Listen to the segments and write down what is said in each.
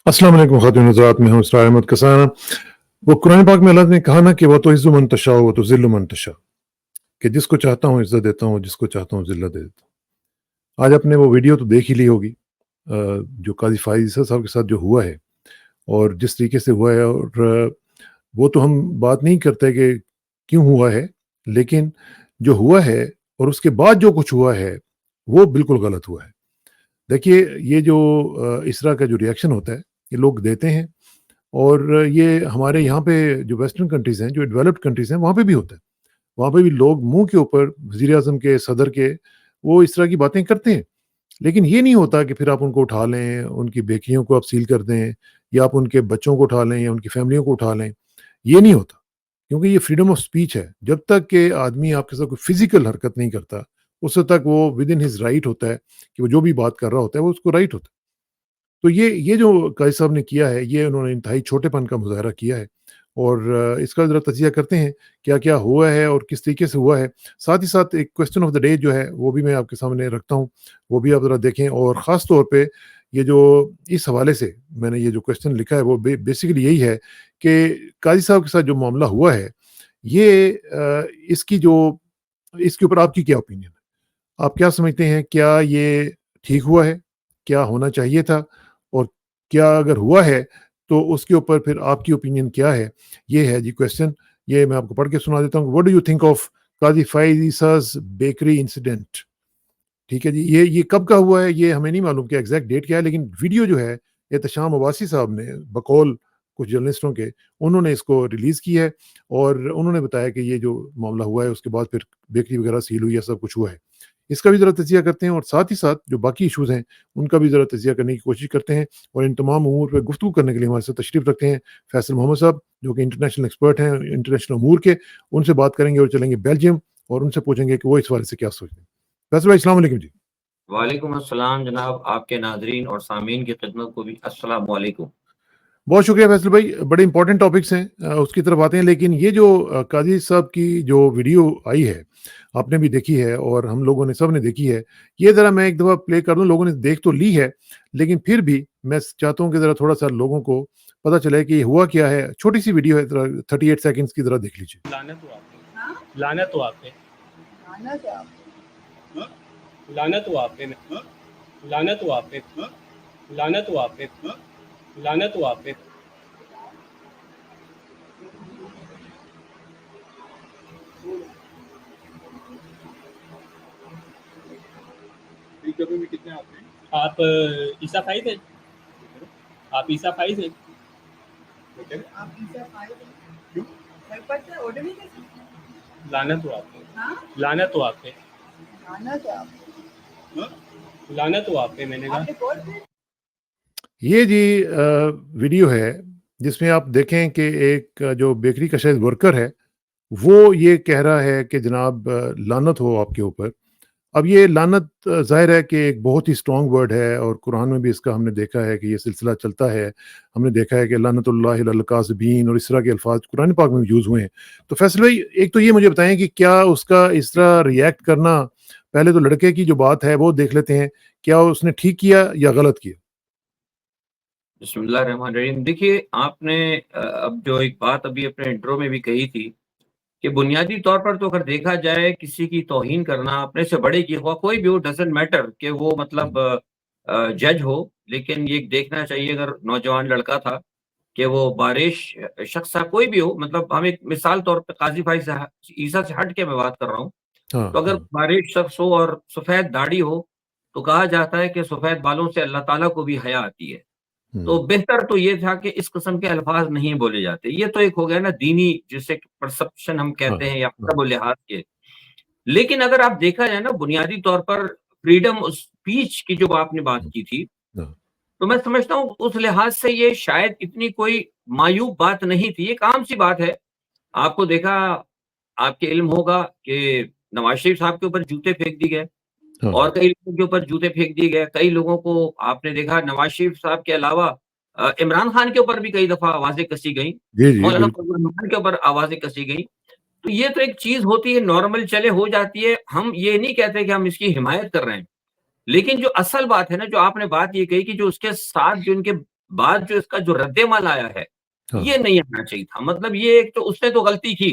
अस्सलाम वालेकुम ख़ातिन हज़रात, मैं हूँ इसरार अहमद कसाना। वो कुरान पाक में अल्लाह ने कहा ना कि वो तो इज़्ज़ु मन तशा वो तो ज़िल्लु मन तशा, कि जिसको चाहता हूँ इज़्ज़त देता हूँ, जिसको चाहता हूँ ज़िल्लत दे देता हूँ। आज आपने वो वीडियो तो देख ही ली होगी, जो काज़ी फ़ाइज़ ईसा साहब के साथ जो हुआ है और जिस तरीके से हुआ है, और वो तो हम बात नहीं करते कि क्यों हुआ है, लेकिन जो हुआ है और उसके बाद जो कुछ हुआ है, वो बिल्कुल गलत हुआ है। देखिए, ये जो इस तरह का जो रिएक्शन होता है, ये लोग देते हैं, और ये हमारे यहाँ पे जो वेस्टर्न कंट्रीज़ हैं, जो डेवलप्ड कंट्रीज़ हैं, वहाँ पे भी होता है। वहाँ पे भी लोग मुँह के ऊपर वज़ीर-ए-आज़म के, सदर के, वो इस तरह की बातें करते हैं। लेकिन ये नहीं होता कि फिर आप उनको उठा लें, उनकी बेटियों को आप सील कर दें, या आप उनके बच्चों को उठा लें, या उनकी फैमिलियों को उठा लें। ये नहीं होता, क्योंकि ये फ्रीडम ऑफ स्पीच है। जब तक कि आदमी आपके साथ कोई फ़िज़िकल हरकत नहीं करता, उस वक़्त तक वो विदिन हिज़ राइट होता है कि वो जो भी बात कर रहा होता है, वो उसको राइट होता है। तो ये जो काज़ी साहब ने किया है, ये उन्होंने इंतहाई छोटेपन का मुज़ाहरा किया है, और इसका ज़रा तज़किया करते हैं, क्या-क्या हुआ है और किस तरीके से हुआ है। साथ ही साथ एक क्वेश्चन ऑफ द डे जो है, वो भी मैं आपके सामने रखता हूँ, वो भी आप ज़रा देखें, और ख़ास तौर पे ये जो इस हवाले से मैंने ये जो क्वेश्चन लिखा है, वो बेसिकली यही है कि काज़ी साहब के साथ जो मामला हुआ है, ये इसके ऊपर आपकी क्या ओपिनियन है? आप क्या समझते हैं, क्या ये ठीक हुआ है? क्या होना चाहिए था? और क्या अगर हुआ है, तो उसके ऊपर फिर आपकी ओपिनियन क्या है? ये है जी क्वेश्चन, ये मैं आपको पढ़ के सुना देता हूँ। What do you think of Qazi Faiz Isa's bakery incident? ठीक है जी, ये कब का हुआ है, ये हमें नहीं मालूम कि एग्ज़ैक्ट डेट क्या है, लेकिन वीडियो जो है, एहतशाम अब्बासी साहब ने बकौल कुछ जर्नलिस्टों के, उन्होंने इसको रिलीज़ की है, और उन्होंने बताया कि ये जो मामला हुआ है, उसके बाद फिर बेकरी वगैरह सील हुई है, सब कुछ हुआ है। इसका भी ज़रा तज़किया करते हैं, और साथ ही साथ जो बाकी इश्यूज़ हैं, उनका भी ज़रा तज़किया करने की कोशिश करते हैं, और इन तमाम उमूर पे गुफ्तगू करने के लिए हमारे साथ तशरीफ़ रखते हैं फैसल मोहम्मद साहब, जो कि इंटरनेशनल एक्सपर्ट हैं इंटरनेशनल अमूर के। उनसे बात करेंगे और चलेंगे बेल्जियम, और उनसे पूछेंगे कि वो इस बारे से क्या सोचते हैं। फैसल भाई, अस्सलाम वालेकुम जी। वालेकुम अस्सलाम जनाब, आपके नाज़रीन और सामीन की खिदमत को भी अस्सलाम वालेकुम। बहुत शुक्रिया फैसल भाई, बड़े इंपॉर्टेंट टॉपिक्स हैं, उसकी तरफ आते हैं, लेकिन ये जो काज़ी साहब की जो वीडियो आई है, आपने भी देखी है और हम लोगों ने सब ने देखी है, ये ज़रा मैं एक दफ़ा प्ले कर दूँ, लोगों ने देख तो ली है, लेकिन फिर भी मैं चाहता हूँ कि ज़रा थोड़ा-सा लोगों को पता चले कि हुआ क्या है। छोटी-सी वीडियो है, ज़रा 38 सेकंड्स की, ज़रा देख लीजिए। लानत हो आप पे। हाँ? लानत हो आप पे। लानत हो आप पे। हाँ? लानत हो आप पे। हाँ? लानत हो आप पे। हाँ? लानत हो आप पे। हाँ? लानत हो आप पे। में कितने आते हैं? आप ईसा फाइज हैं? आप ईसा फाइज हैं? आप ईसा फाइज हैं? क्यों? है ऑर्डर नहीं कर। लानत हो आप पे। हाँ? लानत हो आप पे। लानत हो आप पे। हाँ? लानत हो आप पे, मैंने कहा। ये जी वीडियो है, जिसमें आप देखें कि एक जो बेकरी का शायद वर्कर है, वो ये कह रहा है कि जनाब लानत हो आपके ऊपर। अब ये लानत ज़ाहिर है कि एक बहुत ही स्ट्रॉन्ग वर्ड है, और कुरान में भी इसका हमने देखा है कि ये सिलसिला चलता है। हमने देखा है कि लानतुल्लाहि अलल काज़िबीन और इस तरह के अल्फाज़ कुरान पाक में यूज़ हुए हैं। तो फैसल भाई, एक तो ये मुझे बताएँ कि क्या उसका इस तरह रिएक्ट करना, पहले तो लड़के की जो बात है वो देख लेते हैं, क्या उसने ठीक किया या गलत किया? बिस्मिल्लाहिर्रहमानिर्रहीम। देखिए, आपने अब जो एक बात अभी अपने इंट्रो में भी कही थी कि बुनियादी तौर पर तो अगर देखा जाए, किसी की तौहीन करना, अपने से बड़े की ख़्वाह कोई भी हो, डज़न्ट मैटर कि वो मतलब जज हो, लेकिन ये देखना चाहिए, अगर नौजवान लड़का था कि वो बारिश शख्स था, कोई भी हो, मतलब हम एक मिसाल तौर पे काज़ी भाई से ईसा से हट के मैं बात कर रहा हूँ। हाँ, तो अगर हाँ। बारिश शख्स हो और सफ़ेद दाढ़ी हो, तो कहा जाता है कि सफ़ेद बालों से अल्लाह ताला को भी हया आती है। तो हुँ, बेहतर तो ये था कि इस किस्म के अल्फाज नहीं बोले जाते। ये तो एक हो गया ना दीनी, जिसे परसेप्शन हम हाँ, कहते हैं, या हाँ। अदब लिहाज के। लेकिन अगर आप देखा जाए ना, बुनियादी तौर पर फ्रीडम ऑफ स्पीच की जो आपने बात हुँ, की थी, हाँ, तो मैं समझता हूँ उस लिहाज से ये शायद इतनी कोई मायूब बात नहीं थी, एक आम सी बात है। आपको देखा, आपके इल्म होगा कि नवाज़ शरीफ साहब के ऊपर जूते फेंक दिए गए, हाँ। और कई लोगों के ऊपर जूते फेंक दिए गए। कई लोगों को आपने देखा, नवाज़ शरीफ साहब के अलावा इमरान खान के ऊपर भी कई दफ़ा आवाज़ें कसी गईं, जी, जी, मौलाना बिल्कुल। फजल रहमान के ऊपर आवाज़ें कसी गईं। तो ये तो एक चीज होती है, नॉर्मल चले हो जाती है। हम ये नहीं कहते कि हम इसकी हिमायत कर रहे हैं, लेकिन जो असल बात है ना, जो आपने बात ये कही कि जो उसके साथ जो इनके बाद जो इसका जो रद्देमल आया है, हाँ, ये नहीं आना चाहिए था। मतलब ये एक तो उसने तो गलती की,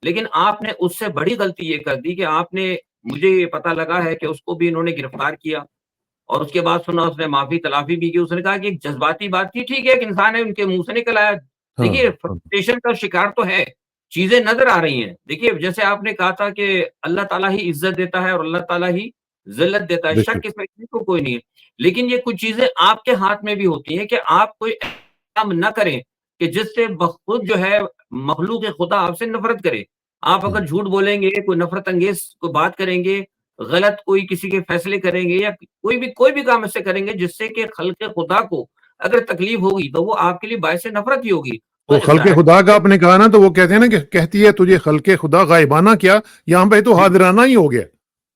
लेकिन आपने उससे बड़ी गलती ये कर दी कि आपने, मुझे ये पता लगा है कि उसको भी इन्होंने गिरफ्तार किया और उसके बाद सुना उसने माफी तलाफी भी की। उसने कहा कि एक जज्बाती बात थी, ठीक है, एक इंसान है, उनके मुंह से निकल आया। हाँ, देखिए, हाँ, फ्रस्ट्रेशन का शिकार तो है, चीजें नजर आ रही हैं। देखिए, जैसे आपने कहा था कि अल्लाह ताला ही इज्जत देता है और अल्लाह ताला ही जिल्लत देता है, शक बेशक, इसमें किसी को कोई नहीं है। लेकिन ये कुछ चीजें आपके हाथ में भी होती हैं कि आप कोई काम ना करें कि जिससे बखुद जो है मखलूक खुदा आपसे नफरत करे। आप हाँ, अगर झूठ बोलेंगे, कोई नफरत अंगेज कोई बात करेंगे, गलत कोई किसी के फैसले करेंगे या कोई भी काम ऐसे करेंगे जिससे कि खल्क़े खुदा को अगर तकलीफ होगी, तो वो आपके लिए बायसे नफ़रत ही होगी। तो तो खल्क़े ज़ाहिर खुदा का है, आपने कहा ना, तो वो कहते हैं ना कि कहती है तुझे खल्क़े खुदा गायबाना क्या, यहाँ पे तो जी, हाज़िराना ही हो गया।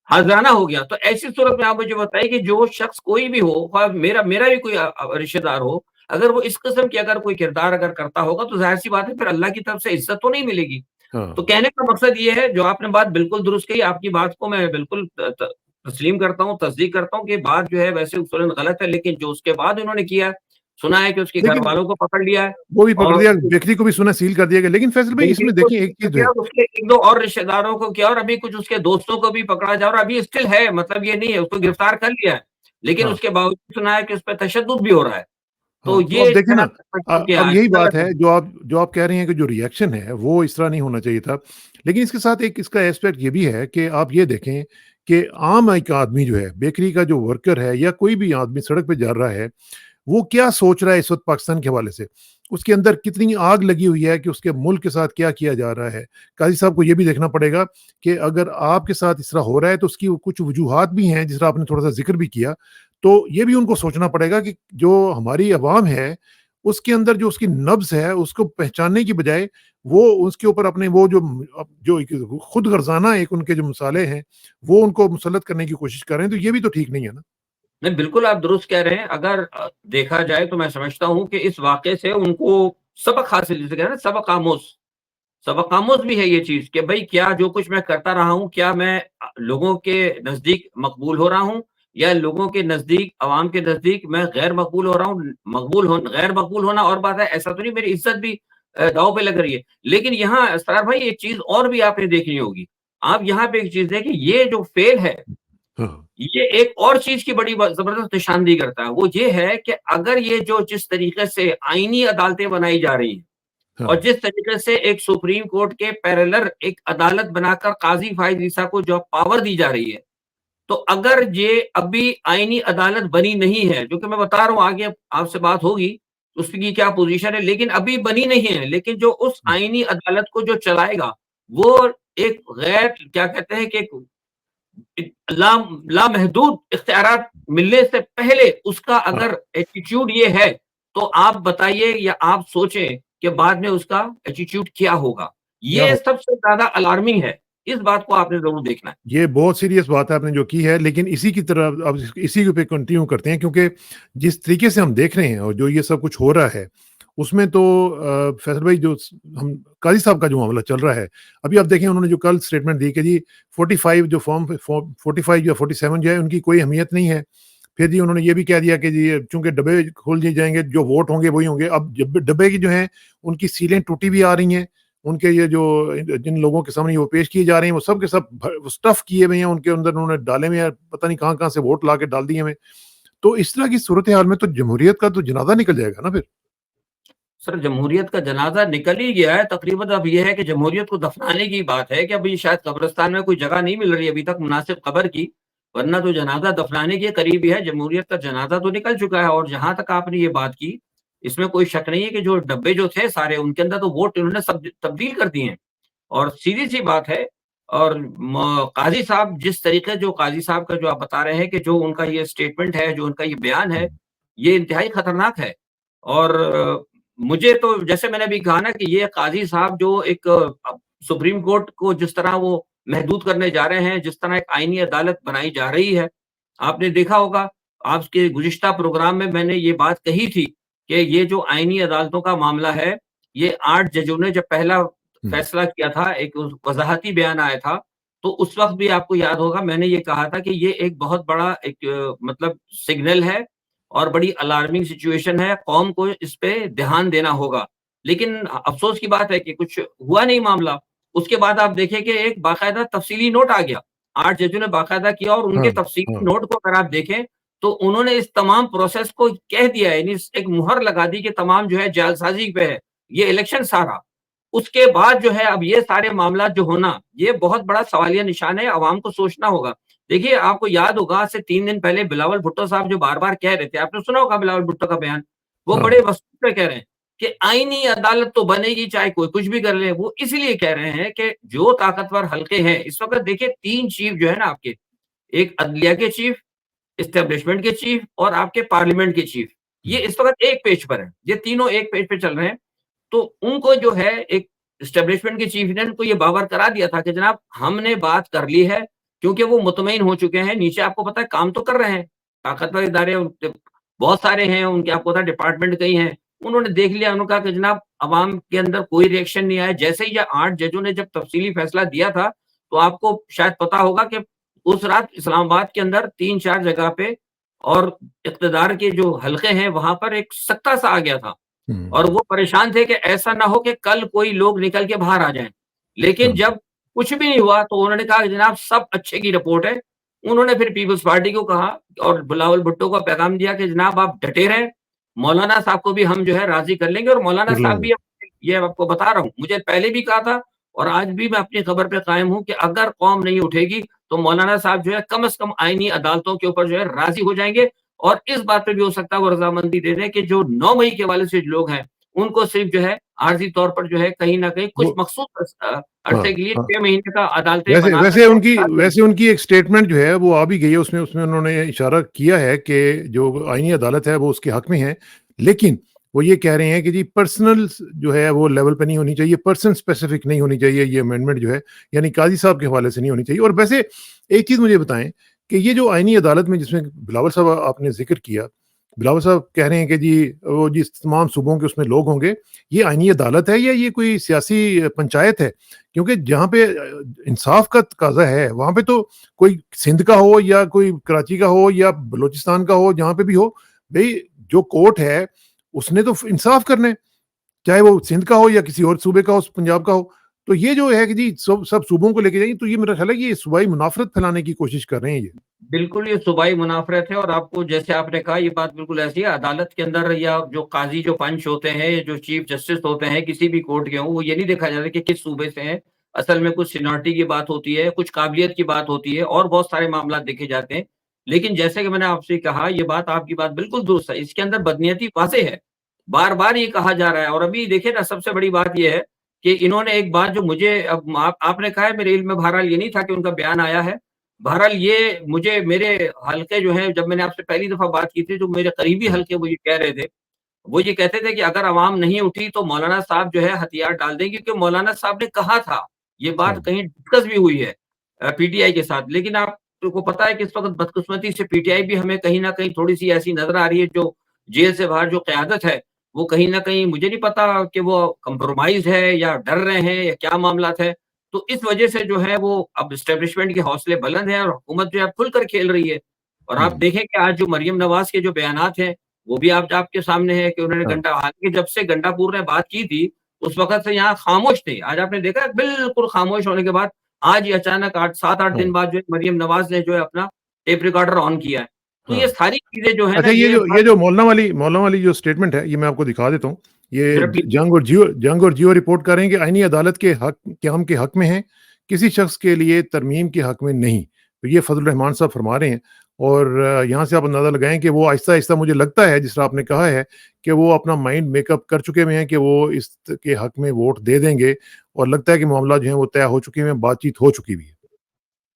हाज़िराना हो गया। तो ऐसी सूरत में आप मुझे बताइए कि जो शख्स कोई भी हो, ख़्वाह मेरा मेरा भी कोई रिश्तेदार हो, अगर वो इस किस्म की अगर कोई किरदार अगर करता होगा, तो ज़ाहिर-सी बात है फिर अल्लाह की तरफ से इज़्ज़त तो नहीं मिलेगी। तो हाँ, कहने का मकसद ये है, जो आपने बात बिल्कुल दुरुस्त कही, आपकी बात को मैं बिल्कुल त त तस्लीम करता हूँ, तस्दीक करता हूँ कि बात जो है वैसे उसूलन गलत है, लेकिन जो उसके बाद उन्होंने किया है, सुना है कि उसके लेकिन घरवालों को पकड़ लिया है वो भी पकड़ और दिया, बेकरी को भी सुना सील कर दिया गया। लेकिन फैसल भाई बेकरी इसमें को देखिए एक सील चीज़ किया है। और उसके 1-2 और रिश्तेदारों को किया और अभी कुछ उसके दोस्तों को भी पकड़ा जा रहा है और अभी स्टिल है, मतलब ये नहीं है, उसको हाँ, गिरफ्तार कर लिया है। लेकिन हाँ, उसके बावजूद सुना है कि उस पे तशद्दुद भी हो रहा है। तो हाँ, तो अब ये देखिए जो है ना, ना, समझता हूँ कि अब यही बात गलत है। है जो आप कह रहे हैं कि जो रिएक्शन है वो इस तरह नहीं होना चाहिए था। लेकिन इसके साथ एक इसका एस्पेक्ट ये भी है कि आप ये देखें कि आम एक आदमी जो है, बेकरी का जो वर्कर है या कोई भी आदमी सड़क पे जा रहा है, वो क्या सोच रहा है इस वक़्त पाकिस्तान के हवाले से? उसके अंदर कितनी आग लगी हुई है कि उसके मुल्क के साथ क्या किया जा रहा है? काज़ी साहब को ये भी देखना पड़ेगा कि अगर आपके साथ इस तरह हो रहा है तो उसकी कुछ वजूहात भी हैं, जिस तरह आपने थोड़ा-सा ज़िक्र भी किया। तो ये भी उनको सोचना पड़ेगा कि जो हमारी अवाम है, उसके अंदर जो उसकी नब्ज़ है, उसको पहचानने की बजाय वो उसके ऊपर अपने वो जो एक खुद गर्ज़ाना एक उनके जो मसाले हैं, वो उनको मुसल्लत करने की कोशिश कर रहे हैं, तो ये भी तो ठीक नहीं है ना? नहीं, बिल्कुल आप दुरुस्त कह रहे हैं। अगर देखा जाए तो मैं समझता हूँ कि इस वाक़ये से उनको सबक हासिल, जिसे कहते हैं ना सबक आमोज़ भी है ये चीज़ कि भई क्या जो कुछ मैं करता रहा हूँ, क्या मैं लोगों के नज़दीक मकबूल हो रहा हूँ या लोगों के नज़दीक, अवाम के नज़दीक मैं गैर मकबूल हो रहा हूँ। गैर मकबूल होना और बात है, ऐसा तो नहीं मेरी इज़्ज़त भी दाँव पे लग रही है। लेकिन यहाँ सरार भाई एक चीज़ और भी आपने देखनी होगी। आप यहाँ पे एक चीज़ देखें, ये जो फ़ेल है, हाँ, ये एक और चीज़ की बड़ी ज़बरदस्त निशानदेही करता है। वो ये है कि अगर ये जो जिस तरीके से आईनी अदालतें बनाई जा रही हैं हाँ, और जिस तरीके से एक सुप्रीम कोर्ट के पैरेलल एक अदालत बनाकर काज़ी फ़ाइज़ ईसा को जो पावर दी जा रही है, तो अगर ये अभी आईनी अदालत बनी नहीं है, जो कि मैं बता रहा हूँ आगे आपसे बात होगी, उसकी क्या पोज़ीशन है, लेकिन अभी बनी नहीं है। लेकिन जो उस हुँ, आईनी अदालत को जो चलाएगा, वो एक गैर क्या कहते हैं कि एक लामहदूद इख्तियारात मिलने से पहले उसका हाँ, अगर एटीट्यूड ये है, तो आप बताइए या आप सोचें कि बाद में उसका एटीट्यूड क्या होगा? क्या ये हो सबसे ज़्यादा अलार्मिंग है। इस बात को आपने ज़रूर देखना है। ये बहुत सीरियस बात है आपने जो की है, लेकिन इसी की तरह अब इसी पे कंटिन्यू करते हैं, क्योंकि जिस तरीके से हम देख रहे हैं और जो ये सब कुछ हो रहा है, उसमें तो फैसल भाई जो हम काजी साहब का जो मामला चल रहा है, अभी आप देखें उन्होंने जो कल स्टेटमेंट दी कि जी 45 जो फॉर्म 45 या 47 जो है उनकी कोई अहमियत नहीं है। फिर जी उन्होंने ये भी कह दिया कि जी चूंकि डब्बे खोल दिए जाएंगे, जो वोट होंगे वही होंगे। अब जब डब्बे की जो है उनकी सीलें टूटी भी आ रही हैं, उनके ये जो जिन लोगों के सामने वो पेश किए जा रहे हैं वो सब के सब स्टफ किए हुए हैं, उनके अंदर उन्होंने डाले हुए हैं, पता नहीं कहाँ-कहाँ से वोट लाके डाल दिए हुए हैं। तो इस तरह की सूरत हाल में तो जमहूरियत का तो जनाजा निकल जाएगा ना फिर। सर, जमहूरियत का जनाज़ा निकल ही गया है, तकरीबन अब ये है कि जमहूरियत को दफनाने की बात है कि अभी शायद कब्रिस्तान में कोई जगह नहीं मिल रही अभी तक मुनासिब कब्र की, वरना तो जनाज़ा दफनाने के करीब ही है। जमहूरियत का जनाज़ा तो निकल चुका है और जहाँ तक आपने ये बात की, इसमें कोई शक नहीं है कि जो डब्बे जो थे सारे, उनके अंदर तो वोट इन्होंने सब तब्दील कर दिए हैं और सीधी-सी बात है। और काज़ी साहब जिस तरीके, जो काज़ी साहब का जो आप बता रहे हैं कि जो उनका ये स्टेटमेंट है, जो उनका ये बयान है, ये इंतहाई खतरनाक है। और मुझे तो जैसे मैंने अभी कहा ना कि ये काज़ी साहब जो एक सुप्रीम कोर्ट को जिस तरह वो महदूद करने जा रहे हैं, जिस तरह एक आईनी अदालत बनाई जा रही है, आपने देखा होगा, आपके गुज़िश्ता प्रोग्राम में मैंने ये बात कही थी कि ये जो आईनी अदालतों का मामला है, ये 8 जजों ने जब पहला फैसला किया था, एक वज़ाहती बयान आया था, तो उस वक़्त भी आपको याद होगा मैंने ये कहा था कि ये एक बहुत बड़ा एक मतलब सिग्नल है और बड़ी अलार्मिंग सिचुएशन है, कौम को इस पे ध्यान देना होगा। लेकिन अफ़सोस की बात है कि कुछ हुआ नहीं मामला। उसके बाद आप देखें कि एक बाकायदा तफ़सीली नोट आ गया। 8 जजों ने बाकायदा किया और हाँ, उनके तफ़सीली हाँ। नोट को अगर आप देखें, तो उन्होंने इस तमाम प्रोसेस को कह दिया है, यानी एक मुहर लगा दी कि तमाम जो है जालसाज़ी पे है, ये इलेक्शन सारा। उसके बाद जो है अब ये सारे मामलात जो होना, ये बहुत बड़ा सवालिया निशान है, अवाम को सोचना होगा। देखिए, आपको याद होगा आज से 3 दिन पहले बिलावल भुट्टो साहब जो बार-बार कह रहे थे, आपने सुना होगा बिलावल भुट्टो का बयान, वो हाँ, बड़े वसूख पे कह रहे हैं कि आईनी अदालत तो बनेगी चाहे कोई कुछ भी कर ले। वो इसलिए कह रहे हैं कि जो ताकतवर हल्के हैं, इस वक़्त देखिए 3 चीफ जो है ना आपके, एक अदलिया के चीफ, एस्टेब्लिशमेंट के चीफ और आपके पार्लियामेंट के चीफ, ये हुँ, इस वक़्त एक पेज पर हैं। ये तीनों एक पेज पे चल रहे हैं। तो उनको जो है एक एस्टेब्लिशमेंट के चीफ ने उनको ये बावर करा दिया था कि जनाब हमने बात कर ली है, क्योंकि वो मुतमईन हो चुके हैं, नीचे आपको पता है काम तो कर रहे हैं, ताकतवर इदारे बहुत सारे हैं, उनके आपको पता है डिपार्टमेंट कई हैं। उन्होंने देख लिया, उन्होंने कहा कि जनाब अवाम के अंदर कोई रिएक्शन नहीं आया। जैसे ही ये 8 जजों ने जब तफसीली फैसला दिया था, तो आपको शायद पता होगा कि उस रात इस्लामाबाद के अंदर 3-4 जगह पे और इक़्तिदार के जो हलके हैं, वहाँ पर एक सख्ता-सा आ गया था। और हुँ, वो परेशान थे कि ऐसा ना हो कि कल कोई लोग निकल के बाहर आ जाएँ। लेकिन हाँ, जब कुछ भी नहीं हुआ तो उन्होंने कहा कि जनाब सब अच्छे की रिपोर्ट है। उन्होंने फिर पीपल्स पार्टी को कहा और बिलावल भुट्टो को पैगाम दिया कि जनाब आप डटे रहें, मौलाना साहब को भी हम जो है राज़ी कर लेंगे और मौलाना कर साहब लेंगे। भी ये आपको बता रहा हूँ, मुझे पहले भी कहा था और आज भी मैं अपनी खबर पे कायम हूँ कि अगर कौम नहीं उठेगी तो मौलाना साहब जो है कम से कम आईनी अदालतों के ऊपर जो है राज़ी हो जाएँगे और इस बात पे भी हो सकता है वो रज़ामंदी दे दें कि जो 9 मई के हवाले से लोग हैं उनको सिर्फ जो है आर्ज़ी तौर पर जो है कहीं न कहीं कुछ वो मखसूस हाँ, अरसे के लिए हाँ। 6 महीने का अदालतें वैसे बनाकर वैसे के उनकी हटा दें। वैसे उनकी एक स्टेटमेंट जो है वो आ भी गई है, उसमें उसमें उन्होंने इशारा किया है कि जो आईनी अदालत है वो उसके हक में है। लेकिन वो ये कह रहे हैं कि जी पर्सनल जो है वो लेवल पे नहीं होनी चाहिए, पर्सन स्पेसिफिक नहीं होनी चाहिए ये अमेंडमेंट जो है, यानी काज़ी साहब के हवाले से नहीं होनी चाहिए। और वैसे एक चीज़ मुझे बताएँ कि ये जो आईनी अदालत में जिसमें बिलावल साहब आपने ज़िक्र किया, बिलावल साहब कह रहे हैं कि जी वो जिस तमाम सूबों के उसमें लोग होंगे, ये आईनी अदालत है या ये कोई सियासी पंचायत है? क्योंकि जहाँ पे इंसाफ का तकाज़ा है, वहाँ पे तो कोई सिंध का हो या कोई कराची का हो या बलूचिस्तान का हो, जहाँ पे भी हो, भई जो कोर्ट है, उसने तो इंसाफ करना है, चाहे वो सिंध का हो या किसी और सूबे का हो, पंजाब का हो। तो ये जो है कि जी सब सब सूबों को लेके जाएँगे, तो ये मेरा ख़्याल है कि ये सूबाई मुनाफ़रत फैलाने की कोशिश कर रहे हैं ये। बिल्कुल, ये सूबाई मुनाफ़रत है और आपको जैसे आपने कहा ये बात बिल्कुल ऐसी है, अदालत के अंदर या जो काज़ी जो पंच होते हैं, जो चीफ जस्टिस होते हैं, किसी भी कोर्ट के हों, वो ये नहीं देखा जाता कि किस सूबे से हैं। असल में कुछ सीनियरिटी की बात होती है, कुछ काबिलियत की बात होती है और बहुत सारे मामला देखे जाते हैं। लेकिन जैसे कि मैंने आपसे कहा, ये बात आपकी बात बिल्कुल दुरुस्त है, इसके अंदर बदनीयती वाज़ेह है। बार-बार ये कहा जा रहा है और अभी देखिए ना सबसे बड़ी बात ये है कि इन्होंने एक बात जो मुझे अब आपने कहा है मेरे इल्म में बहरहाल ये नहीं था कि उनका बयान आया है। बहरहाल ये मुझे मेरे हल्के जो हैं जब मैंने आपसे पहली दफ़ा बात की थी, जो मेरे करीबी हुँ, हल्के वो ये कह रहे थे। वो ये कहते थे कि अगर अवाम नहीं उठी तो मौलाना साहब जो है हथियार डाल देंगे क्योंकि मौलाना साहब ने कहा था, ये हाँ, बात कहीं डिस्कस भी हुई है पीटीआई के साथ। लेकिन आपको पता है कि इस वक़्त बदकिस्मती से पीटीआई भी हमें कहीं न कहीं थोड़ी-सी ऐसी नज़र आ रही है जो जेल से बाहर जो क़यादत है, वो कहीं न कहीं मुझे नहीं पता कि वो कंप्रोमाइज़ है या डर रहे हैं या क्या मामलात है। तो इस वजह से जो है वो अब एस्टेब्लिशमेंट के हौसले बुलंद हैं और हुकूमत जो है खुलकर खेल रही है। और आप हुँ, देखें कि आज जो मरियम नवाज़ के जो बयानात हैं वो भी आप आपके सामने है कि उन्होंने हाँ, हालाँकि जब से गंडापुर ने बात की थी, उस वक़्त से यहाँ खामोश थे। आज आपने देखा है बिल्कुल खामोश होने के बाद आज ही अचानक 8 7-8 हाँ, दिन बाद जो है मरियम नवाज़ ने जो है अपना टेप रिकॉर्डर ऑन किया है। तो ये हाँ। सारी चीज़ें जो है ना अच्छा ये ये जो मौलाना वाली जो स्टेटमेंट है, ये मैं आपको दिखा देता हूँ। ये ज़रा जंग और जियो रिपोर्ट कर रहे हैं कि आईनी अदालत के हम के हक में हैं, किसी शख्स के लिए तरमीम के हक में नहीं। तो ये फज़लुर रहमान साहब फरमा रहे हैं और यहाँ से आप अंदाज़ा लगाएँ कि वो आहिस्ता-आहिस्ता मुझे लगता है जिस तरह आपने कहा है कि वो अपना माइंड मेकअप कर चुके हुए हैं कि वो इस के हक में वोट दे देंगे और लगता है कि मामला जो है वो तय हो चुके हैं, बातचीत हो चुकी हुई है।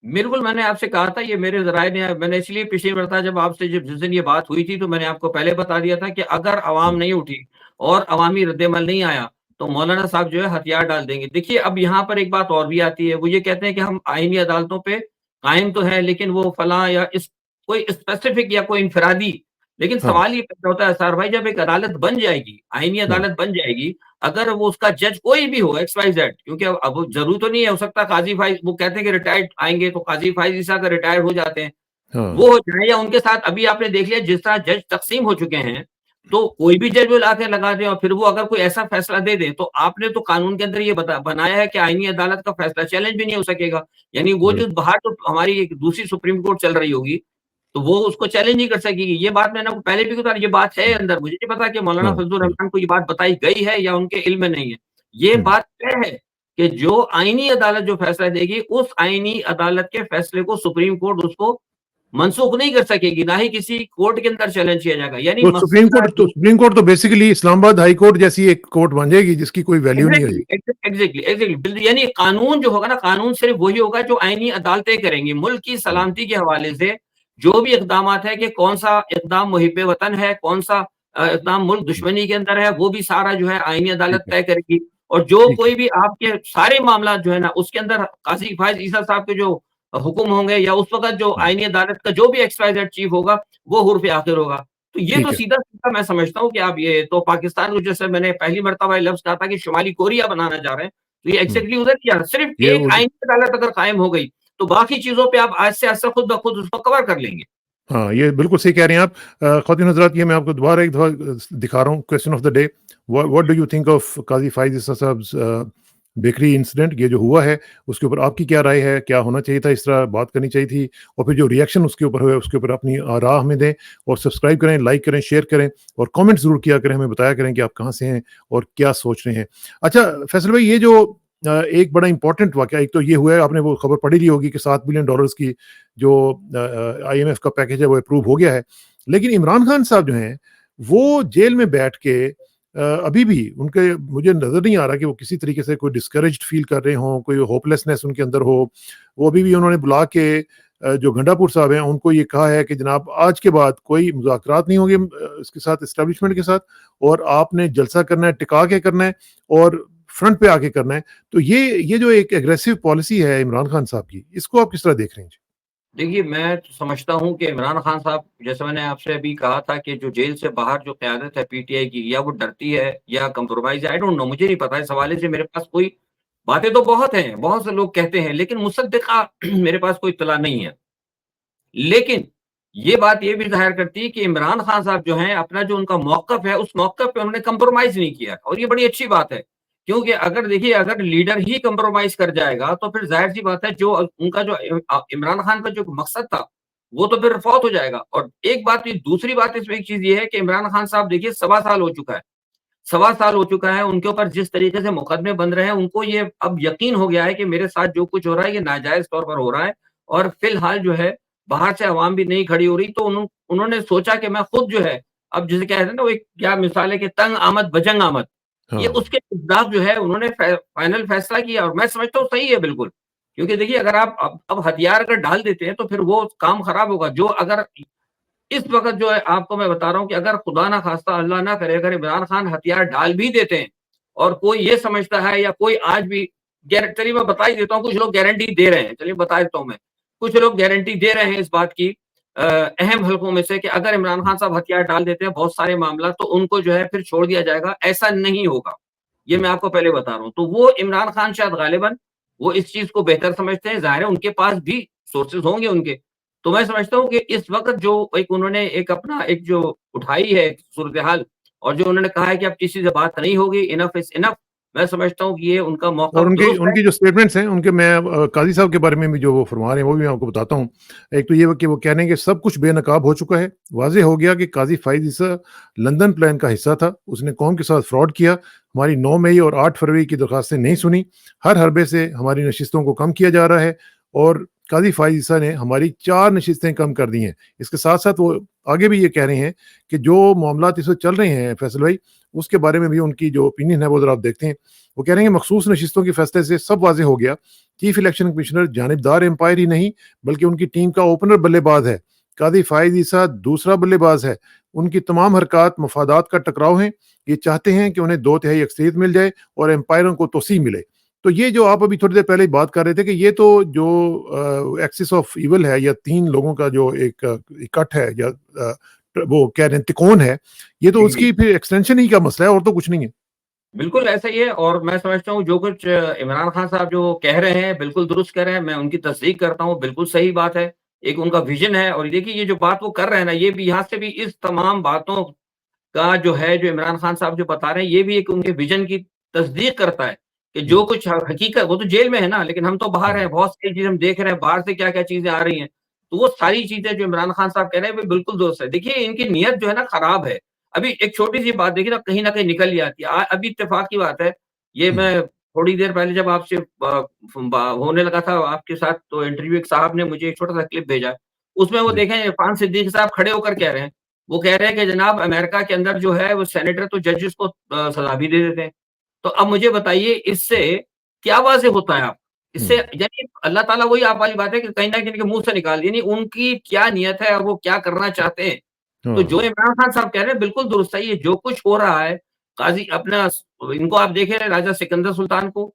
बिल्कुल, मैंने आपसे कहा था ये मेरे ज़राए ने मैंने इसलिए पिछली मर्तबा जब आपसे जब जिस दिन ये बात हुई थी तो मैंने आपको पहले बता दिया था कि अगर अवाम हुँ, नहीं उठी और अवामी रद्द-ए-अमल नहीं आया, तो मौलाना साहब जो है हथियार डाल देंगे। देखिए अब यहाँ पर एक बात और भी आती है, वो ये कहते हैं कि हम आईनी अदालतों पे कायम तो हैं लेकिन वो फलाँ या इस कोई स्पेसिफ़िक या कोई इनफ़रादी लेकिन हाँ, सवाल ये पैदा होता है असार भाई, जब एक अदालत बन जाएगी, आईनी हाँ, अदालत बन जाएगी, अगर वो उसका जज कोई भी हो एक्स वाई जेड, क्योंकि अब जरूर तो नहीं है, हो सकता काजी फाइज, वो कहते हैं कि रिटायर्ड आएंगे तो काजी फाइज ईसा का रिटायर हो जाते हैं, हाँ, वो हो जाए, या उनके साथ अभी आपने देख लिया जिस तरह जज तकसीम हो चुके हैं, तो कोई भी जज वो लाके लगा दे और फिर वो अगर कोई ऐसा फैसला दे दे, तो आपने तो कानून के अंदर ये बनाया है कि आईनी अदालत का फैसला चैलेंज भी नहीं हो सकेगा। यानी वो जो बिल्कुल, बाहर तो हमारी एक दूसरी सुप्रीम कोर्ट चल रही होगी, तो वो उसको चैलेंज नहीं कर सकेगी। ये बात मैंने आपको पहले भी बता, ये बात है अंदर, मुझे नहीं पता कि मौलाना हाँ, फजलुर हाँ, रहमान को ये बात बताई गई है या उनके इल्म में नहीं है। ये हुँ। बात तय है कि जो आईनी अदालत जो फैसला देगी, उस आईनी अदालत के फैसले को सुप्रीम कोर्ट उसको मनसूख नहीं कर सकेगी, ना ही किसी कोर्ट के अंदर चैलेंज किया जाएगा। यानी तो मकसद क्या है, सुप्रीम कोर्ट तो बेसिकली इस्लामाबाद हाई कोर्ट जैसी एक कोर्ट बन जाएगी जिसकी कोई वैल्यू नहीं एग्जैक्टली रहेगी। एग्जैक्टली एग्जैक्टली, यानी कानून जो होगा ना, कानून सिर्फ वही होगा जो आईनी अदालतें करेंगी। मुल्क की हुँ, सलामती के हवाले से जो भी इकदामात है कि कौन सा इकदाम मुहिब्बे वतन है, कौन सा इकदाम मुल्क हुँ, दुश्मनी के अंदर है, वो भी सारा जो है आईनी ठीक अदालत है, तय करेगी। और जो ठीक है, कोई भी आपके सारे मामला जो है ना, उसके अंदर काजी फाइज ईसा साहब के जो हुक्म होंगे, या उस वक्त जो हुँ, आईनी अदालत का जो भी एक्स-वाई-ज़ेड चीफ होगा, वो हुर्फ आखिर होगा। तो ये तो ठीक है। सीधा-सीधा मैं समझता हूँ कि आप ये तो पाकिस्तान को, जैसे मैंने पहली मर्तबा ये लफ्ज़ कहा था कि शुमाली कोरिया बनाना चाह रहे हैं, तो ये हुँ, एग्ज़ैक्टली उधर किया। सिर्फ ये एक वो आईनी अदालत अगर कायम हो गई, तो बाकी चीज़ों पे आप आहिस्ता आहिस्ता खुद ब खुद उसको कवर कर लेंगे। हाँ, ये बिल्कुल सही कह रहे हैं आप। ख़वातीन हज़रात, ये मैं आपको दोबारा एक दफ़ा दिखा रहा हूँ, question of the day. What do you think of Qazi Faiz Isa साहब्स बेकरी इंसिडेंट? ये जो हुआ है, उसके ऊपर आपकी क्या राय है? क्या होना चाहिए था, इस तरह बात करनी चाहिए थी? और फिर जो रिएक्शन उसके ऊपर हुए, उसके ऊपर अपनी राय हमें दें, और सब्सक्राइब करें, लाइक करें, शेयर करें, और कमेंट ज़रूर किया करें, हमें बताया करें कि आप कहाँ से हैं और क्या सोच रहे हैं। अच्छा फैसल भाई, ये जो एक बड़ा इम्पोर्टेंट वाक़या, एक तो ये हुआ है, आपने वो खबर पढ़ी ली होगी कि $7 बिलियन की जो आईएमएफ का पैकेज है वो अप्रूव हो गया है। लेकिन इमरान खान साहब जो हैं, वो जेल में बैठ के अभी भी उनके, मुझे नज़र नहीं आ रहा कि वो किसी तरीके से कोई डिस्करेज्ड फ़ील कर रहे हों, कोई होपलेसनेस उनके अंदर हो। वो अभी भी उन्होंने बुला के जो गंडापुर साहब हैं, उनको ये कहा है कि जनाब आज के बाद कोई मुज़ाकरात नहीं होंगे इसके साथ, एस्टेब्लिशमेंट के साथ, और आपने जलसा करना है, टिका के करना है और फ्रंट पे आके करना है। तो ये जो एक एग्रेसिव पॉलिसी है इमरान खान साहब की, इसको आप किस तरह देख रहे हैं? देखिए, मैं तो समझता हूँ कि इमरान खान साहब, जैसे मैंने आपसे अभी कहा था कि जो जेल से बाहर जो क़यादत है पीटीआई की, या वो डरती है या कंप्रोमाइज़ है, आई डोंट नो, मुझे नहीं पता। इस हवाले से मेरे पास कोई बातें तो बहुत हैं, बहुत से लोग कहते हैं, लेकिन मुसद्दिक़ा मेरे पास कोई इत्तला नहीं है। लेकिन ये बात ये भी ज़ाहिर करती है कि इमरान खान साहब जो हैं, अपना जो उनका मौक़िफ़ है, उस मौक़िफ़ पे उन्होंने कंप्रोमाइज़ नहीं किया, और ये बड़ी अच्छी बात है। क्योंकि अगर देखिए, अगर लीडर ही कंप्रोमाइज़ कर जाएगा, तो फिर ज़ाहिर-सी बात है, जो उनका जो इमरान खान का जो मकसद था, वो तो फिर फ़ौत हो जाएगा। और एक बात, ये दूसरी बात, इसमें एक चीज़ ये है कि इमरान खान साहब देखिए, सवा साल हो चुका है। सवा साल हो चुका है, उनके ऊपर जिस तरीके से मुकदमे बन रहे हैं, उनको ये अब यकीन हो गया है कि मेरे साथ जो कुछ हो रहा है, ये नाजायज़ तौर पर हो रहा है, और फ़िलहाल जो है, बाहर से अवाम भी नहीं खड़ी हो रही, तो उन्होंने सोचा कि मैं खुद जो है, अब जिसे कहते हैं ना, वो एक क्या मिसाल है कि तंग आमद बजंग आमद, ये हाँ, उसके खिलाफ जो है उन्होंने फाइनल फैसला किया, और मैं समझता हूँ सही है बिल्कुल। क्योंकि देखिए, अगर आप अब हथियार अगर डाल देते हैं, तो फिर वो काम खराब होगा। जो अगर इस वक़्त जो है, आपको मैं बता रहा हूँ कि अगर खुदा ना ख़ास्ता, अल्लाह ना करे, अगर इमरान खान हथियार डाल भी देते हैं, और कोई ये समझता है, या कोई आज भी चलिए मैं बता ही देता हूँ, कुछ लोग गारंटी दे रहे हैं, चलिए बता देता हूँ मैं। कुछ लोग गारंटी दे रहे हैं इस बात की, अहम हलकों में से, कि अगर इमरान खान साहब हथियार डाल देते हैं बहुत सारे मामला, तो उनको जो है फिर छोड़ दिया जाएगा। ऐसा नहीं होगा, ये हुँ। मैं आपको पहले बता रहा हूँ। तो वो इमरान खान शायद गालिबन वो इस चीज़ को बेहतर समझते हैं, ज़ाहिर है उनके पास भी सोर्सेज़ होंगे उनके। तो मैं समझता हूँ कि इस वक़्त जो एक उन्होंने एक अपना एक जो उठाई है सूरत-ए-हाल, और जो उन्होंने कहा है कि अब किसी से बात नहीं होगी, इनफ इज़ इनफ, मैं समझता हूँ कि ये उनका और मौक़िफ़ उनकी दुरुस्त है। उनकी जो स्टेटमेंट्स हैं, उनके मैं काज़ी साहब के बारे में भी जो वो फरमा रहे हैं, वो भी मैं आपको बताता हूँ। एक तो ये कि वो कह रहे हैं कि सब कुछ बेनकाब हो चुका है। वाज़ेह हो गया कि काज़ी फ़ाइज़ ईसा लंदन प्लान का हिस्सा था। उसने कौम के साथ फ्रॉड किया। हमारी 9 मई और 8 फरवरी की दरख्वास्तें नहीं सुनी। हर हरबे से हमारी नशिस्तों को कम किया जा रहा है, और काज़ी फ़ाइज़ ईसा ने हमारी 4 नशिस्तें कम कर दी हैं। इसके साथ-साथ वो आगे भी ये कह रहे हैं कि जो मामलात इस वक़्त चल रहे हैं फैसल भाई, उसके बारे में भी उनकी जो ओपिनियन है, वो ज़रा आप देखते हैं। वो कह रहे हैं कि मखसूस नशिस्तों के फैसले से सब वाज़ेह हो गया। चीफ इलेक्शन कमिश्नर जानिबदार एम्पायर ही नहीं, बल्कि उनकी टीम का ओपनर बल्लेबाज है। कादी फ़ाइज़ ईसा दूसरा बल्लेबाज है। उनकी तमाम हरकत मफादात का टकराव हैं। ये चाहते हैं कि उन्हें 2 तिहाई अक्सरियत मिल जाए और एम्पायरों को तोसी मिले। तो ये जो आप अभी थोड़ी देर पहले बात कर रहे थे कि ये तो जो एक्सिस ऑफ इविल है, या 3 लोगों का जो एक इकट्ठ है, या वो क्या कहते हैं तिकोन है, ये तो जी, उसकी फिर एक्सटेंशन ही का मसला है और तो कुछ नहीं है। बिल्कुल ऐसा ही है और मैं समझता हूँ जो कुछ इमरान खान साहब जो कह रहे हैं, बिल्कुल दुरुस्त कह रहे हैं, मैं उनकी तस्दीक करता हूँ, बिल्कुल सही बात है। एक उनका विज़न है और देखिए ये जो बात वो कर रहे हैं ना, ये भी यहाँ से भी इस तमाम बातों का जो है, जो इमरान खान साहब जो बता रहे हैं, ये भी एक उनके विज़न की तस्दीक करता है कि जो हुँ, कुछ हकीकत वो तो जेल में है ना, लेकिन हम तो बाहर हैं, हुँ, बहुत सारी चीज़ें हम देख रहे हैं, बाहर से क्या-क्या चीज़ें आ रही हैं। तो वो सारी चीज़ें जो इमरान खान साहब कह रहे हैं, वो बिल्कुल दुरुस्त है। देखिए, इनकी नीयत जो है ना खराब है। अभी एक छोटी-सी बात देखिए ना, कहीं न कहीं निकल ही आती है। अभी इत्तेफ़ाक की बात है, ये हुँ, मैं थोड़ी देर पहले जब आपसे होने लगा था आपके साथ तो इंटरव्यू एक साहब ने मुझे एक छोटा-सा क्लिप भेजा। उसमें वो जी, देखें इरफान सिद्दीकी साहब खड़े होकर कह रहे हैं वो कह रहे हैं कि जनाब अमेरिका के अंदर जो है वो सेनेटर तो जजेस को सज़ा भी दे देते हैं। तो अब मुझे बताइए इससे क्या वाज़ेह होता है आप? इससे हुँ, यानी अल्लाह ताला वही आप वाली बात है कि कहीं न कहीं इनके मुँह से निकाल दी यानी उनकी क्या नियत है और वो क्या करना चाहते हैं। तो जो हाँ, इमरान खान साहब कह रहे हैं बिल्कुल दुरुस्त है, ये जो कुछ हो रहा है, काज़ी अपना इनको आप देखें राजा सिकंदर सुल्तान को,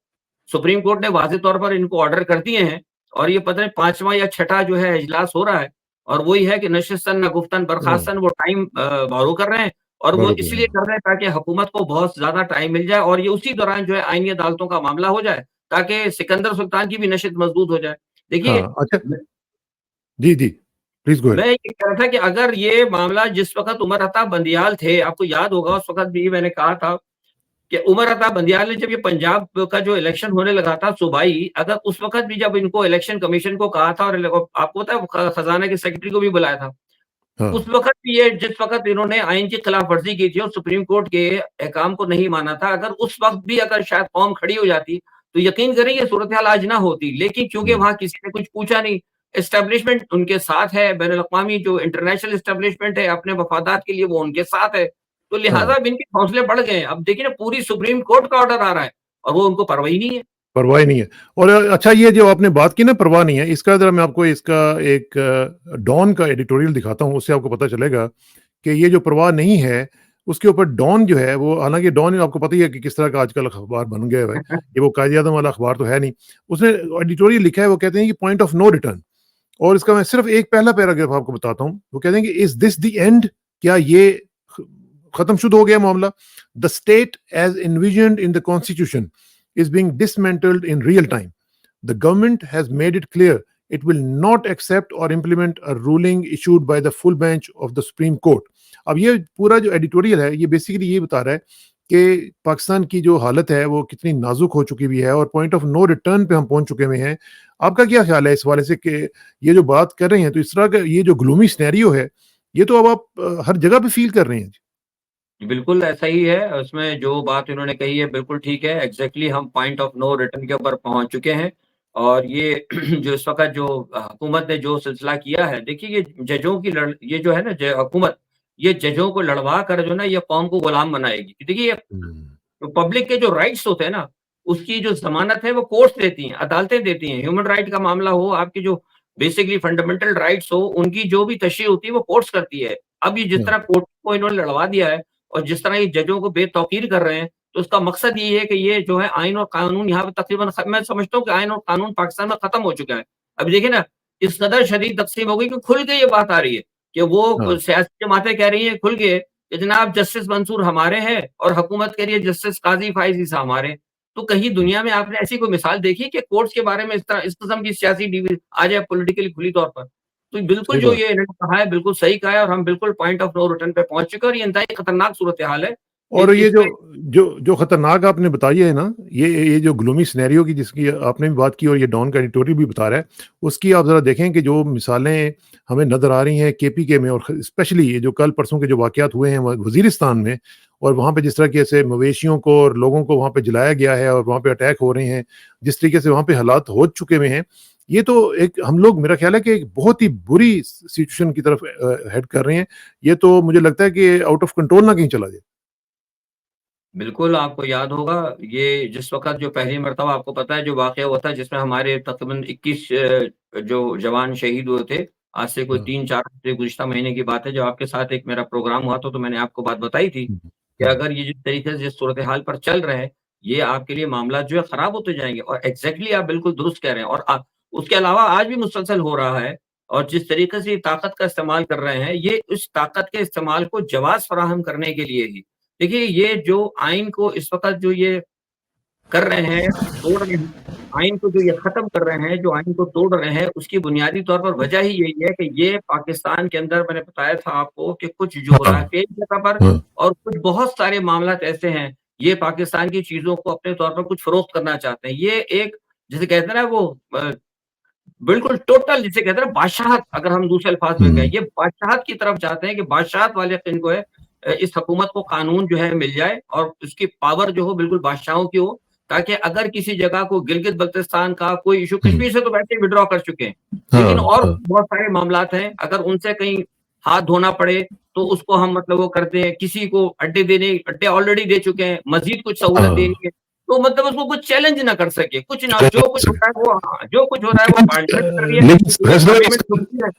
सुप्रीम कोर्ट ने वाज़ेह तौर पर इनको ऑर्डर कर दिए हैं और ये पता नहीं 5वाँ या 6ठा जो है इजलास हो रहा है और वही है कि नशिस्तन न गुफ्तन हाँ, बर्खास्तन वो टाइम बारो कर रहे हैं और वो बरोबर इसलिए है। कर रहे हैं ताकि हुकूमत को बहुत ज़्यादा टाइम मिल जाए और ये उसी दौरान जो है आईनी अदालतों का मामला हो जाए, ताकि सिकंदर सुल्तान की भी नशीद मज़बूत हो जाए। देखिए हाँ, अच्छा जी, जी, प्लीज़ गो मैं अहेड। ये कह रहा था कि अगर ये मामला जिस वक़्त उमर अता बंदियाल थे, आपको याद होगा उस वक़्त भी मैंने कहा था कि उमर अता बंदियाल ने जब ये पंजाब का जो इलेक्शन होने लगा था सूबाई, अगर उस वक़्त भी जब इनको इलेक्शन कमीशन को कहा था और आपको पता है खज़ाना के सेक्रेटरी को भी बुलाया था। हाँ, उस वक़्त भी ये जिस वक़्त इन्होंने आइन की खिलाफ वर्ज़ी की थी और सुप्रीम कोर्ट के अहकाम को नहीं माना था, अगर उस वक़्त भी अगर शायद कौम खड़ी हो जाती, तो यकीन करें ये सूरत-ए-हाल आज ना होती। लेकिन चूँकि हुँ, वहाँ किसी ने कुछ पूछा नहीं, एस्टेब्लिशमेंट उनके साथ है, बैनुल-अक़वामी जो इंटरनेशनल एस्टेब्लिशमेंट है, अपने मफादात के लिए वो उनके साथ है। तो हाँ। लिहाज़ा अब इनके हौसले बढ़ गए हैं। अब देखिए ना पूरी सुप्रीम कोर्ट का ऑर्डर आ रहा है और वो उनको परवाह ही नहीं है। परवाह ही नहीं है। और अच्छा ये जो आपने बात की ना परवाह नहीं है, इसका ज़रा मैं आपको इसका एक डॉन का एडिटोरियल दिखाता हूँ, उससे आपको पता चलेगा कि ये जो परवाह नहीं है, उसके ऊपर डॉन जो है वो हालाँकि डॉन आपको पता ही है कि किस तरह का आजकल अखबार बन गया है, ये वो कायदे-आज़म वाला अखबार तो है नहीं। उसने एडिटोरियल लिखा है, वो कहते हैं कि पॉइंट ऑफ नो रिटर्न और इसका मैं सिर्फ़ एक पहला पैराग्राफ आपको बताता हूँ। वो कहते हैं कि इज़ दिस द एंड क्या ये ख खत्म-शुद हो गया मामला? The state as envisioned in the constitution is being dismantled in real time. The government has made it clear it will not accept or implement a ruling issued by the full bench of the Supreme Court. अब ये पूरा जो editorial है ये basically ये बता रहा है कि पाकिस्तान की जो हालत है वो कितनी नाजुक हो चुकी हुई है और पॉइंट ऑफ नो रिटर्न पे हम पहुंच चुके हुए हैं। आपका क्या ख्याल है इस वाले से कि ये जो बात कर रहे हैं तो इस तरह का ये जो ग्लूमी सिनेरियो है ये तो अब आप हर जगह पे फील कर रहे हैं। बिल्कुल ऐसा ही है, उसमें जो बात इन्होंने कही है बिल्कुल ठीक है, एग्ज़ैक्टली हम पॉइंट ऑफ नो रिटर्न के ऊपर पहुँच चुके हैं और ये जो इस वक़्त जो हुकूमत ने जो सिलसिला किया है, देखिए ये जजों की लड़ ये जो है ना ज हुकूमत, ये जजों को लड़वा कर जो है ना ये कौम को गुलाम बनाएगी। देखिए हम्म, तो पब्लिक के जो राइट्स होते हैं ना, उसकी जो ज़मानत है वो कोर्ट्स देती हैं, अदालतें देती हैं। ह्यूमन राइट का मामला हो, आपकी जो बेसिकली फंडामेंटल राइट्स हो, उनकी जो भी तशरीह होती है वो कोर्ट्स करती है। अब ये जिस हाँ, तरह कोर्ट को इन्होंने लड़वा दिया है और जिस तरह ये जजों को बेतौकीर कर रहे हैं, तो उसका मकसद यही है कि ये जो है आइन और कानून यहाँ पे तकरीबन मैं समझता हूँ कि आइन और कानून पाकिस्तान में खत्म हो चुका है। अभी देखिए ना, इस कदर शदीद तक़सीम हो गई कि खुल के ये बात आ रही है कि वो हाँ, सियासी जमातें कह रही हैं खुल के कि जनाब जस्टिस मंसूर हमारे हैं और हुकूमत कह रही है जस्टिस काज़ी फ़ाइज़ ईसा हमारे हैं। तो कहीं दुनिया में आपने ऐसी कोई मिसाल देखी है कि कोर्ट्स के बारे में इस तरह इस किस्म की सियासी आ जाए पॉलिटिकली खुली तौर पर? तो बिल्कुल सही जो बात। ये इन्होंने कहा है बिल्कुल सही कहा है और हम बिल्कुल पॉइंट ऑफ नो रिटर्न पे पहुँच चुके हैं और ये इंतहाई खतरनाक सूरत-ए-हाल है। और ये जो इसमें जो जो खतरनाक आपने बताई है ना, ये जो ग्लूमी सिनेरियो की जिसकी आपने भी बात की और ये डॉन का एडिटोरियल भी बता रहा है, उसकी आप ज़रा देखें कि जो मिसालें हमें नज़र आ रही हैं केपीके में और स्पेशली ये जो कल परसों के जो वाक़यात हुए हैं वज़ीरिस्तान में और वहाँ पे जिस तरह के ऐसे मवेशियों को और लोगों को वहाँ पे जलाया गया है और वहाँ पे अटैक हो रहे हैं, जिस तरीके से वहाँ पे हालात हो चुके हुए हैं, ये तो एक हम लोग मेरा ख़्याल है कि एक बहुत ही बुरी सिचुएशन की तरफ हेड कर रहे हैं। ये तो मुझे लगता है कि आउट ऑफ कंट्रोल ना कहीं चला जाए। बिल्कुल, आपको याद होगा ये जिस वक़्त जो पहली मर्तबा आपको पता है जो वाक़या हुआ था जिसमें हमारे तकरीबन 21 जो जवान शहीद हुए थे, आज से कोई हाँ। 3-4 हफ़्ते गुज़िश्ता महीने की बात है जब आपके साथ एक मेरा प्रोग्राम हुआ था तो मैंने आपको बात बताई थी, हुँ, कि हुँ। अगर ये जिस तरीके से जिस सूरत-ए-हाल पर चल रहे हैं, ये आपके लिए मामला जो है ख़राब होते जाएँगे और एग्ज़ैक्टली आप बिल्कुल दुरुस्त कह रहे हैं और उसके अलावा आज भी मुसलसल हो रहा है और जिस तरीके से ये ताकत का इस्तेमाल कर रहे हैं, ये उस ताकत के इस्तेमाल को जवाज़ फराहम करने के लिए ही। देखिए, ये जो आइन को इस वक़्त जो ये कर रहे हैं, तोड़ रहे हैं, आइन को जो ये ख़त्म कर रहे हैं, जो आइन को तोड़ रहे हैं, उसकी बुनियादी तौर पर वजह ही यही है कि ये पाकिस्तान के अंदर मैंने बताया था आपको कि कुछ जोग्राफियाई जगह पर और कुछ बहुत सारे मामलात ऐसे हैं, ये पाकिस्तान की चीज़ों को अपने तौर पर कुछ फ़रोख्त करना चाहते हैं। ये एक जिसे कहते हैं ना वो बिल्कुल टोटल जिसे कहते हैं ना बादशाहत अगर हम दूसरे अल्फाज में कहें, ये बादशाहत की तरफ जाते हैं कि बादशाहत वाले इनको है इस हुकूमत को कानून जो है मिल जाए और उसकी पावर जो हो बिल्कुल बादशाहों की हो, ताकि अगर किसी जगह को गिलगित बल्तिस्तान का कोई इश्यू कश्मीर से तो वैसे ही विड्रॉ कर चुके हैं, लेकिन और बहुत सारे मामलात हैं, अगर उनसे कहीं हाथ धोना पड़े तो उसको हम मतलब वो करते हैं, किसी को अड्डे ऑलरेडी दे चुके हैं, मज़ीद कुछ सहूलत देनी है, तो मतलब उसको कुछ चैलेंज ना कर सके, कुछ ना जो कुछ होता है वो जो कुछ हो रहा है वो पार्टनर कर रही है।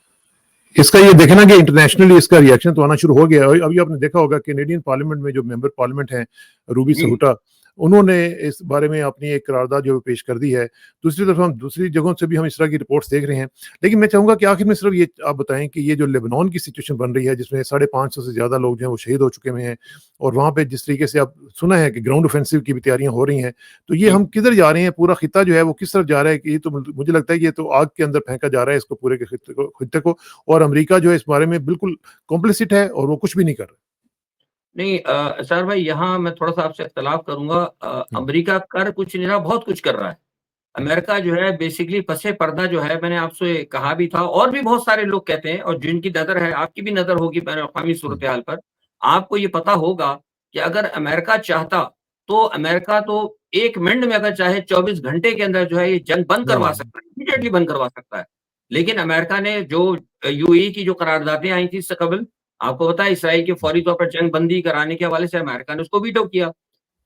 इसका ये देखे ना कि इंटरनेशनली इसका रिएक्शन तो आना शुरू हो गया। अभी आपने देखा होगा कैनेडियन पार्लियामेंट में जो मेंबर पार्लियामेंट हैं रूबी सहुटा, उन्होंने इस बारे में अपनी एक करारदाद जो पेश कर दी है। दूसरी तरफ हम दूसरी जगहों से भी हम इस तरह की रिपोर्ट्स देख रहे हैं, लेकिन मैं चाहूंगा कि आखिर में सिर्फ ये आप बताएं कि ये जो लेबनान की सिचुएशन बन रही है जिसमें 550 से ज्यादा लोग जो हैं वो शहीद हो चुके हुए हैं और वहाँ पे जिस तरीके से आप सुना है कि ग्राउंड ऑफेंसिव की भी तैयारियां हो रही हैं, तो ये हम किधर जा रहे हैं? पूरा खिता जो है वो किस तरफ जा रहा है? कि ये तो मुझे लगता है कि ये तो आग के अंदर फेंका जा रहा है इसको पूरे के खिते को, और अमेरिका जो है इस बारे में बिल्कुल कॉम्प्लिसिट है और वो कुछ भी नहीं कर रहा। नहीं सर भाई, यहाँ मैं थोड़ा-सा आपसे इख्तिलाफ करूँगा। अमेरिका कर कुछ नहीं रहा, बहुत कुछ कर रहा है। अमेरिका जो है बेसिकली पसे पर्दा जो है, मैंने आपसे कहा भी था और भी बहुत सारे लोग कहते हैं और जिनकी नज़र है, आपकी भी नज़र होगी बैनुल-अक़वामी सूरत-ए-हाल पर। आपको ये पता होगा कि अगर अमेरिका चाहता, तो अमेरिका तो 1 मिनट में अगर चाहे 24 घंटे के अंदर जो है ये जंग बंद करवा सकता है, इमीडिएटली बंद करवा सकता है। लेकिन अमेरिका ने जो यूएई की जो करारदादें आई थी इससे कबल, आपको पता है इसराइल की फौरी तौर पर जंग बंदी कराने के हवाले से अमेरिका ने उसको वीटो किया।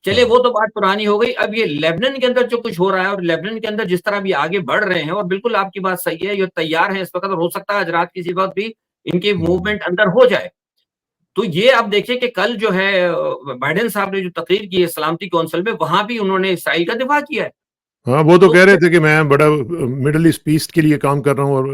चलिए वो तो बात पुरानी हो गई। अब ये लेबनान के अंदर जो कुछ हो रहा है और लेबनान के अंदर जिस तरह भी आगे बढ़ रहे हैं, और बिल्कुल आपकी बात सही है, ये तैयार हैं इस वक़्त और हो सकता है आज रात किसी वक़्त भी इनकी मूवमेंट अंदर हो जाए। तो ये आप देखिए कि कल जो है बाइडेन साहब ने जो तकरीर की है सलामती कौंसिल में, वहाँ भी उन्होंने इसराइल का दिफा किया है। हाँ, वो तो कह रहे थे कि मैं बड़ा मिडल ईस्ट पीस के लिए काम कर रहा हूँ और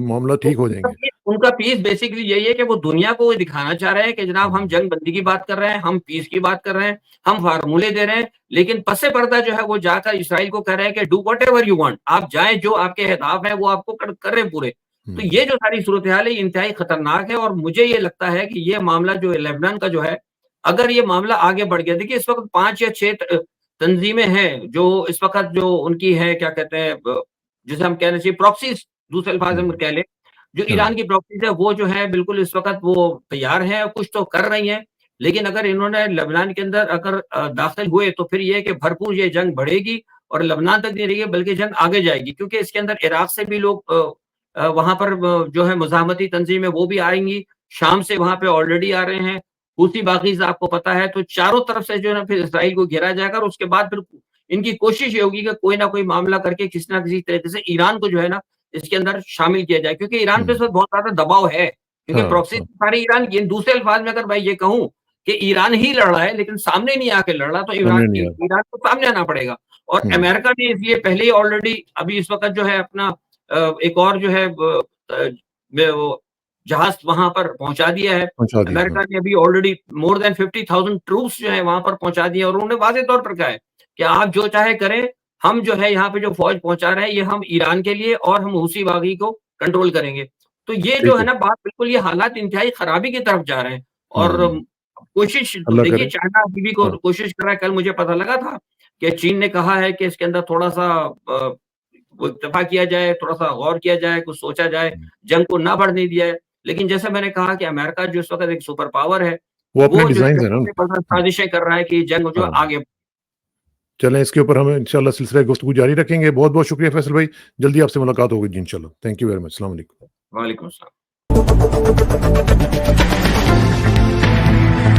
मामला ठीक हो जाएंगे। उनका पीस बेसिकली यही है कि वो दुनिया को ये दिखाना चाह रहे हैं कि जनाब हम जंग बंदी की बात कर रहे हैं, हम पीस की बात कर रहे हैं, हम फार्मूले दे रहे हैं, लेकिन पसे पर्दा जो है वो जाकर इसराइल को कह रहे हैं कि डू व्हाटएवर यू वांट, आप जाएं, जो आपके अहदाफ हैं वो आपको कर रहे हैं पूरे। तो ये जो सारी सूरत हाल है इंतहाई खतरनाक है और मुझे ये लगता है कि ये मामला जो है लेबनान का जो है, अगर ये मामला आगे बढ़ गया, देखिए इस वक्त 5 या 6 तंजीमें हैं जो इस वक्त जो उनकी है क्या कहते हैं जिसे हम कहना चाहिए प्रॉक्सीज, दूसरे अल्फाज में कह लें, जो ईरान की प्रॉक्सीज है वो जो है बिल्कुल इस वक्त वो तैयार हैं और कुछ तो कर रही हैं। लेकिन अगर इन्होंने लेबनान के अंदर अगर दाखिल हुए तो फिर ये है कि भरपूर ये जंग बढ़ेगी और लेबनान तक नहीं रहेगी बल्कि जंग आगे जाएगी, क्योंकि इसके अंदर इराक से भी लोग वहाँ पर जो है मुज़ाहमती तंजीमें वो भी आएंगी, शाम से वहाँ पे ऑलरेडी आ रहे हैं, हूती बागीज़ आपको पता है, तो चारों तरफ से जो है ना फिर इसराइल को घेरा जाएगा और उसके बाद फिर इनकी कोशिश ये होगी कि कोई ना कोई मामला करके किसी ना किसी तरीके से ईरान को जो है ना इसके अंदर शामिल किया जाए, क्योंकि ईरान पे इस वक्त बहुत ज़्यादा दबाव है, क्योंकि प्रॉक्सी सारे ईरान की। दूसरे अल्फाज में अगर मैं ये कहूँ कि ईरान ही लड़ रहा है लेकिन सामने नहीं आके लड़ रहा, तो ईरान को सामने आना पड़ेगा। और अमेरिका ने इसलिए पहले ही ऑलरेडी अभी इस वक्त जो है अपना एक और जो है वो जहाज वहां पर पहुंचा दिया है। अमेरिका ने अभी ऑलरेडी मोर देन 50,000 ट्रूप्स जो है वहां पर पहुंचा दिए और उन्होंने वाज़ेह तौर पर कहा है कि आप जो चाहे करें, हम जो है यहाँ पे जो फौज पहुंचा रहे हैं ये हम ईरान के लिए और हम हूसी बागी को कंट्रोल करेंगे। तो ये जो है ना बात बिल्कुल ये हालात इंतहाई खराबी की तरफ जा रहे हैं और कोशिश देखिए चाइना अभी भी कोशिश कर रहा है। कल मुझे पता लगा था कि चीन ने कहा है कि इसके अंदर थोड़ा सा इत्तेफा किया जाए, थोड़ा सा गौर किया जाए, कुछ सोचा जाए, जंग को ना बढ़ने दिया है। लेकिन जैसे मैंने कहा कि अमेरिका जो इस वक्त एक सुपर पावर है, वो अपने डिजाइन है ना, साजिशें कर रहा है कि जंग जो आगे। चलें, इसके ऊपर हम इंशाल्लाह सिलसिला गुफ्तगू जारी रखेंगे। बहुत बहुत शुक्रिया फैसल भाई, जल्दी आपसे मुलाकात होगी जी इंशाल्लाह। Thank you very much. अस्सलाम वालेकुम। वालेकुम अस्सलाम।